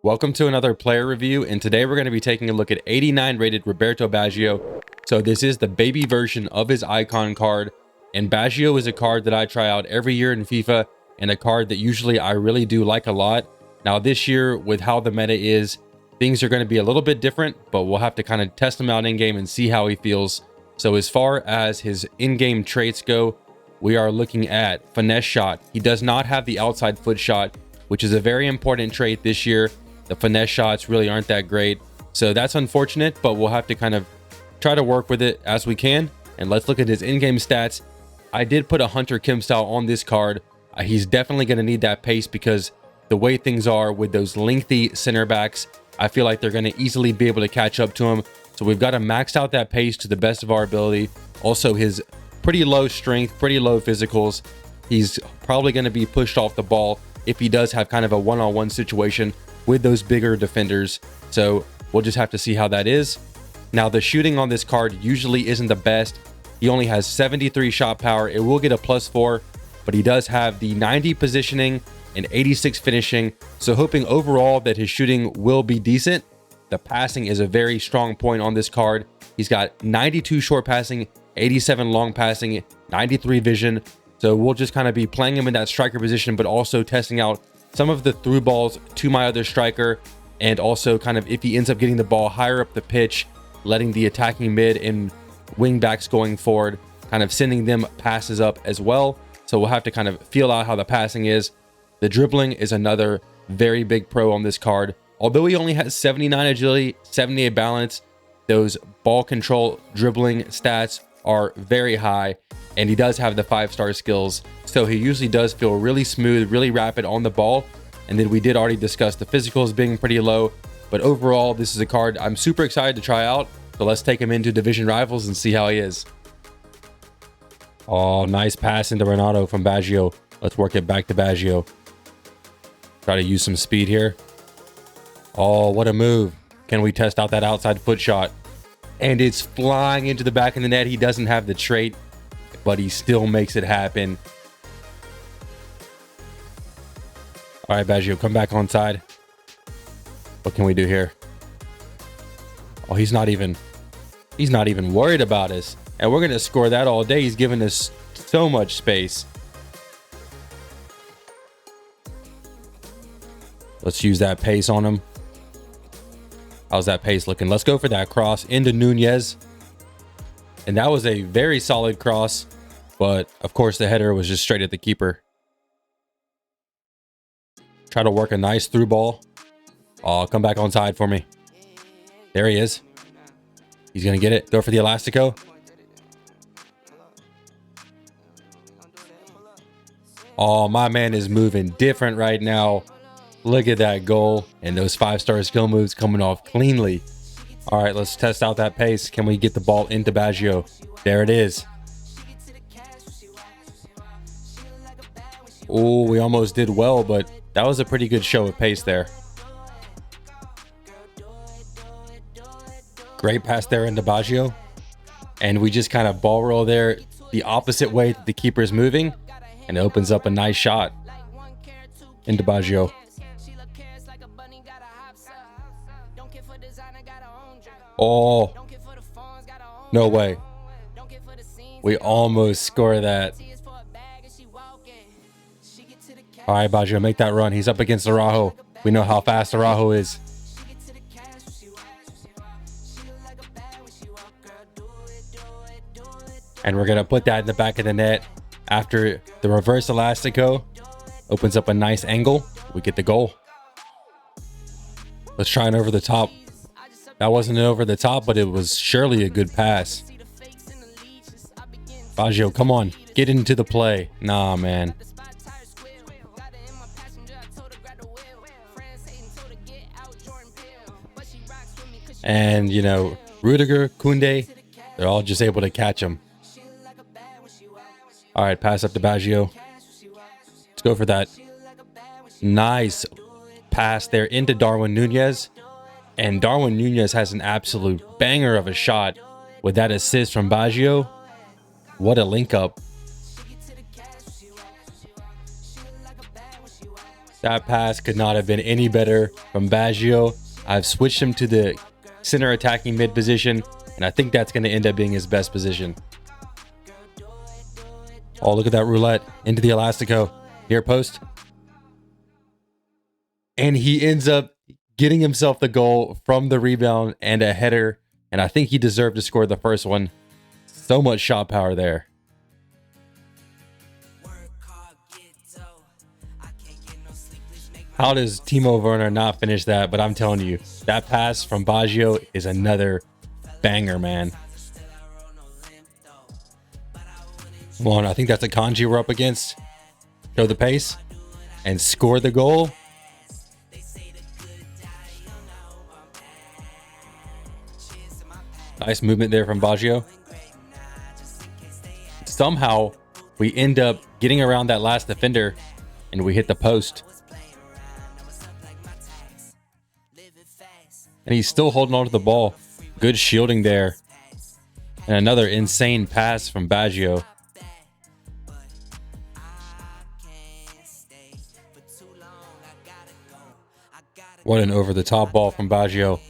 Welcome to another player review, and today we're going to be taking a look at 89 rated Roberto Baggio. So this is the baby version of his icon card, and Baggio is a card that I try out every year in FIFA, and a card that usually I really do like a lot. Now this year, with how the meta is, things are going to be a little bit different, but we'll have to kind of test him out in game and see how he feels. So as far as his in-game traits go, we are looking at finesse shot. He does not have the outside foot shot, which is a very important trait this year. The finesse shots really aren't that great, so that's unfortunate, but we'll have to kind of try to work with it as we can. And let's look at his in-game stats. I did put a Hunter Kim style on this card. He's definitely going to need that pace because the way things are with those lengthy center backs, I feel like they're going to easily be able to catch up to him. So we've got to max out that pace to the best of our ability. Also, his pretty low strength, pretty low physicals. He's probably going to be pushed off the ball if he does have kind of a one-on-one situation with those bigger defenders. So we'll just have to see how that is. Now, the shooting on this card usually isn't the best. He only has 73 shot power. It will get a +4, but he does have the 90 positioning and 86 finishing. So hoping overall that his shooting will be decent. The passing is a very strong point on this card. He's got 92 short passing, 87 long passing, 93 vision. So we'll just kind of be playing him in that striker position, but also testing out some of the through balls to my other striker, and also kind of if he ends up getting the ball higher up the pitch, letting the attacking mid and wing backs going forward, kind of sending them passes up as well. So we'll have to kind of feel out how the passing is. The dribbling is another very big pro on this card. Although he only has 79 agility, 78 balance, those ball control dribbling stats are very high, and he does have the 5-star skills. So he usually does feel really smooth, really rapid on the ball. And then we did already discuss the physicals being pretty low, but overall this is a card I'm super excited to try out. So let's take him into division rivals and see how he is. Oh, nice pass into Renato from Baggio. Let's work it back to Baggio. Try to use some speed here. Oh, what a move. Can we test out that outside foot shot? And it's flying into the back of the net. He doesn't have the trait, but he still makes it happen. All right, Baggio, come back on side. What can we do here? Oh, he's not even worried about us. And we're going to score that all day. He's giving us so much space. Let's use that pace on him. How's that pace looking? Let's go for that cross into Nunez. And that was a very solid cross, but of course the header was just straight at the keeper. Try to work a nice through ball. Oh, come back on side for me. There he is. He's going to get it. Go for the Elastico. Oh, my man is moving different right now. Look at that goal and those 5-star skill moves coming off cleanly. All right, let's test out that pace. Can we get the ball into Baggio? There it is. Oh, we almost did well, but that was a pretty good show of pace there. Great pass there into Baggio. And we just kind of ball roll there the opposite way that the keeper's moving, and it opens up a nice shot into Baggio. Oh, no way. We almost score that. All right, Baggio, make that run. He's up against Araujo. We know how fast Araujo is. And we're going to put that in the back of the net after the reverse Elastico. Opens up a nice angle. We get the goal. Let's try an over the top. That wasn't an over the top, but it was surely a good pass. Baggio, come on. Get into the play. Nah, man. And, you know, Rudiger, Koundé, they're all just able to catch him. All right, pass up to Baggio. Let's go for that. Nice pass there into Darwin Nunez. And Darwin Nunez has an absolute banger of a shot with that assist from Baggio. What a link up. That pass could not have been any better from Baggio. I've switched him to the center attacking mid position, and I think that's going to end up being his best position. Oh, look at that roulette into the Elastico. Near post. And he ends up getting himself the goal from the rebound and a header. And I think he deserved to score the first one. So much shot power there. How does Timo Werner not finish that? But I'm telling you, that pass from Baggio is another banger, man. Come on, I think that's a Kanji we're up against. Show the pace and score the goal. Nice movement there from Baggio. Somehow we end up getting around that last defender and we hit the post. And he's still holding on to the ball. Good shielding there. And another insane pass from Baggio. What an over-the-top ball from Baggio.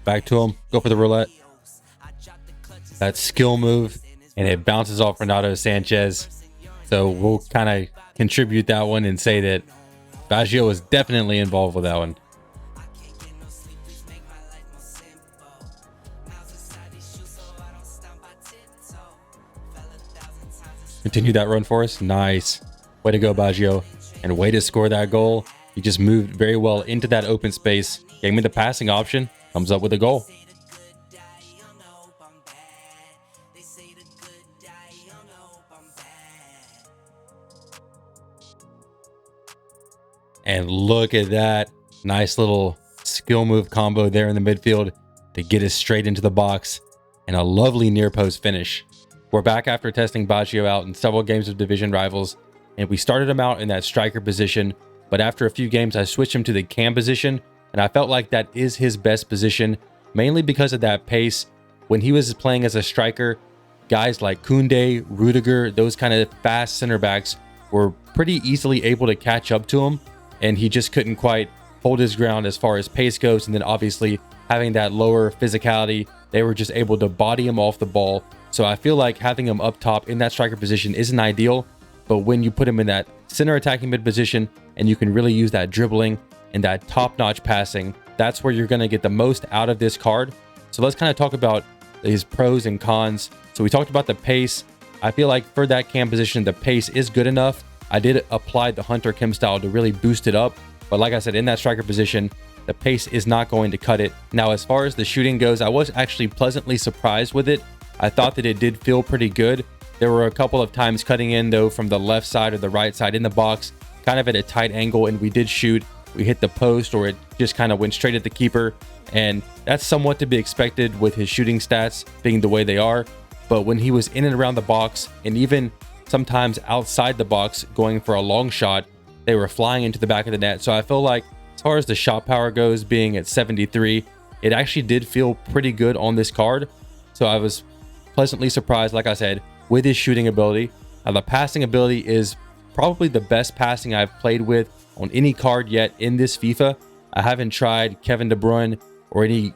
Back to him. Go for the roulette. That skill move. And it bounces off Renato Sanchez. So we'll kind of contribute that one and say that Baggio was definitely involved with that one. Continue that run for us. Nice. Way to go, Baggio. And way to score that goal. He just moved very well into that open space. Gave me the passing option. Comes up with a goal. And look at that. Nice little skill move combo there in the midfield to get us straight into the box. And a lovely near post finish. We're back after testing Baggio out in several games of division rivals, and we started him out in that striker position, but after a few games I switched him to the cam position, and I felt like that is his best position, mainly because of that pace. When he was playing as a striker, guys like Koundé, Rudiger, those kind of fast center backs were pretty easily able to catch up to him, and he just couldn't quite hold his ground as far as pace goes. And then obviously having that lower physicality, they were just able to body him off the ball. So I feel like having him up top in that striker position isn't ideal, but when you put him in that center attacking mid position and you can really use that dribbling and that top-notch passing, that's where you're going to get the most out of this card. So let's kind of talk about his pros and cons. So we talked about the pace. I feel like for that cam position, the pace is good enough. I did apply the Hunter Kim style to really boost it up, but like I said, in that striker position, the pace is not going to cut it. Now, as far as the shooting goes, I was actually pleasantly surprised with it. I thought that it did feel pretty good. There were a couple of times cutting in though from the left side or the right side in the box, kind of at a tight angle, and we did shoot. We hit the post, or it just kind of went straight at the keeper, and that's somewhat to be expected with his shooting stats being the way they are. But when he was in and around the box, and even sometimes outside the box going for a long shot, they were flying into the back of the net. So I feel like as far as the shot power goes, being at 73, it actually did feel pretty good on this card. So I was pleasantly surprised, like I said, with his shooting ability. Now, the passing ability is probably the best passing I've played with on any card yet in this FIFA. I haven't tried Kevin De Bruyne or any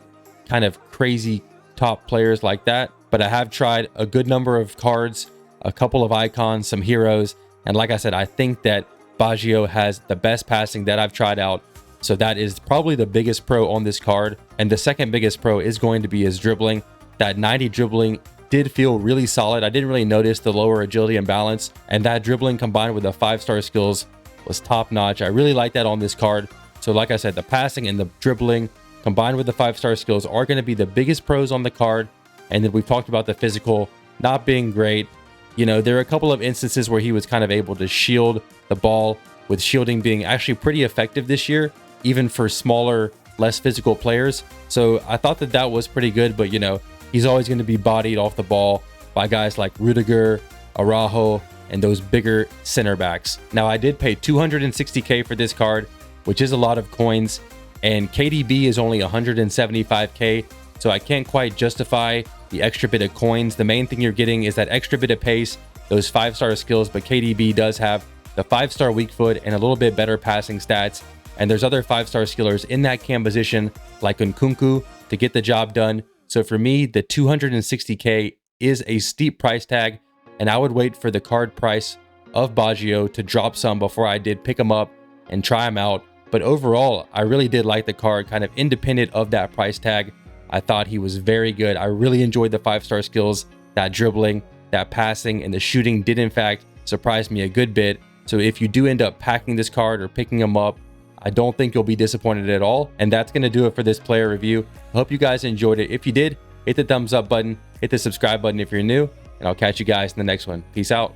kind of crazy top players like that, but I have tried a good number of cards, a couple of icons, some heroes, and like I said, I think that Baggio has the best passing that I've tried out. So that is probably the biggest pro on this card, and the second biggest pro is going to be his dribbling. That 90 dribbling did feel really solid. I didn't really notice the lower agility and balance, and that dribbling combined with the 5-star skills was top notch. I really like that on this card. So like I said, the passing and the dribbling combined with the 5-star skills are going to be the biggest pros on the card. And then we've talked about the physical not being great. You know, there are a couple of instances where he was kind of able to shield the ball, with shielding being actually pretty effective this year, even for smaller, less physical players. So I thought that that was pretty good, but you know, he's always going to be bodied off the ball by guys like Rudiger, Araujo, and those bigger center backs. Now, I did pay 260k for this card, which is a lot of coins, and KDB is only 175k, so I can't quite justify the extra bit of coins. The main thing you're getting is that extra bit of pace, those 5-star skills, but KDB does have the 5-star weak foot, and a little bit better passing stats. And there's other 5-star skillers in that cam position like Nkunku to get the job done. So for me, the 260K is a steep price tag, and I would wait for the card price of Baggio to drop some before I did pick him up and try him out. But overall, I really did like the card, kind of independent of that price tag. I thought he was very good. I really enjoyed the 5-star skills. That dribbling, that passing, and the shooting did in fact surprise me a good bit. So if you do end up packing this card or picking him up, I don't think you'll be disappointed at all. And that's going to do it for this player review. I hope you guys enjoyed it. If you did, hit the thumbs up button, hit the subscribe button if you're new, and I'll catch you guys in the next one. Peace out.